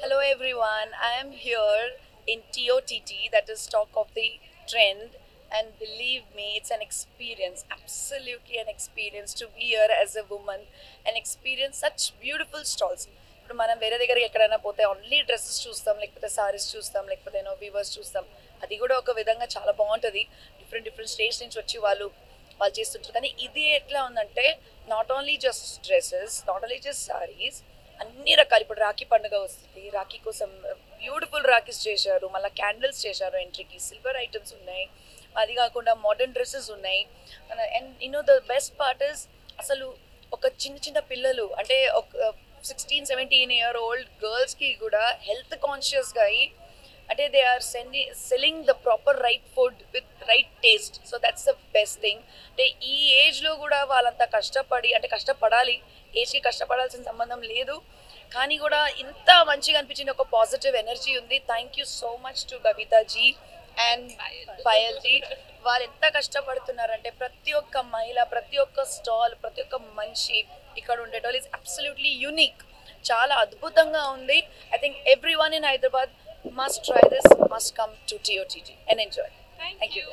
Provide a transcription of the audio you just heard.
Hello everyone, I am here in TOTT, that is Talk of the Trend, and believe me, it's an experience, absolutely an experience to be here as a woman and experience such beautiful stalls. ఇప్పుడు మనం వేరే దగ్గరికి ఎక్కడైనా పోతే only dresses చూస్తాం, లేకపోతే సారీస్ చూస్తాం, లేకపోతే వీవర్స్ చూస్తాం. అది కూడా ఒక విధంగా చాలా బాగుంటుంది. డిఫరెంట్ డిఫరెంట్ స్టేట్స్ నుంచి వచ్చి వాళ్ళు చేస్తుంటారు. కానీ ఇది ఎట్లా ఉందంటే not only just dresses, not only just saris, అన్ని రకాలు. ఇప్పుడు రాఖీ పండుగ వస్తుంది, రాఖీ కోసం బ్యూటిఫుల్ రాఖీస్ చేశారు, మళ్ళీ క్యాండిల్స్ చేశారు, ఎంట్రీకి సిల్వర్ ఐటమ్స్ ఉన్నాయి, అది కాకుండా మోడర్న్ డ్రెస్సెస్ ఉన్నాయి. And the best part is అసలు ఒక చిన్న చిన్న పిల్లలు అంటే ఒక 16-17 year old గర్ల్స్కి కూడా హెల్త్ కాన్షియస్గా అయ్యి అంటే they are selling the proper right food with right taste. So that's the best thing. అంటే ఈ ఏజ్లో కూడా వాళ్ళంతా కష్టపడి అంటే కష్టపడాలి, ఏజ్కి కష్టపడాల్సిన సంబంధం లేదు, కానీ కూడా ఇంత మంచిగా అనిపించింది. ఒక పాజిటివ్ ఎనర్జీ ఉంది. Thank you so much to Kavita ji and Payal ji. వాళ్ళు ఎంత కష్టపడుతున్నారంటే ప్రతి ఒక్క మహిళ, ప్రతి ఒక్క స్టాల్, ప్రతి ఒక్క మనిషి ఇక్కడ ఉండేటోళ్ళు ఈజ్ అబ్సల్యూట్లీ యూనిక్. చాలా అద్భుతంగా ఉంది. I think every one in Hyderabad must try this, must come to TOTT and enjoy. Thank you.